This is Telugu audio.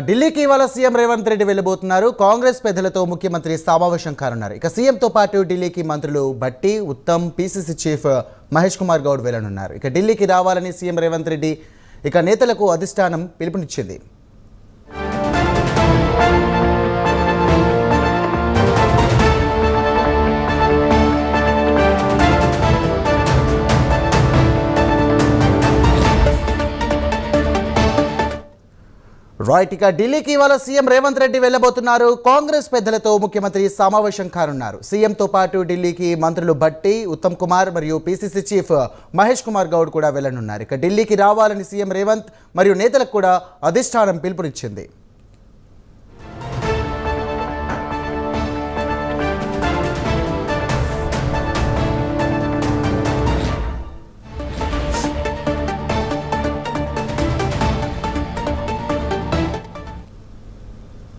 ఢిల్లీకి ఇవాళ సీఎం రేవంత్ రెడ్డి వెళ్లబోతున్నారు. కాంగ్రెస్ పెద్దలతో ముఖ్యమంత్రి సమావేశం కానున్నారు. ఇక సీఎంతో పాటు ఢిల్లీకి మంత్రులు భట్టి, ఉత్తమ్, పీసీసీ చీఫ్ మహేష్ కుమార్ గౌడ్ వెళ్లనున్నారు. ఇక ఢిల్లీకి రావాలని సీఎం రేవంత్ రెడ్డి ఇక నేతలకు అధిష్టానం పిలుపునిచ్చింది. రైట్, ఇక ఢిల్లీకి ఇవాళ సీఎం రేవంత్ రెడ్డి వెళ్లబోతున్నారు. కాంగ్రెస్ పెద్దలతో ముఖ్యమంత్రి సమావేశం కానున్నారు. సీఎంతో పాటు ఢిల్లీకి మంత్రులు భట్టి, ఉత్తమ్ కుమార్ మరియు పీసీసీ చీఫ్ మహేష్ కుమార్ గౌడ్ కూడా వెళ్లనున్నారు. ఇక ఢిల్లీకి రావాలని సీఎం రేవంత్ మరియు నేతలకు కూడా అధిష్టానం పిలుపునిచ్చింది.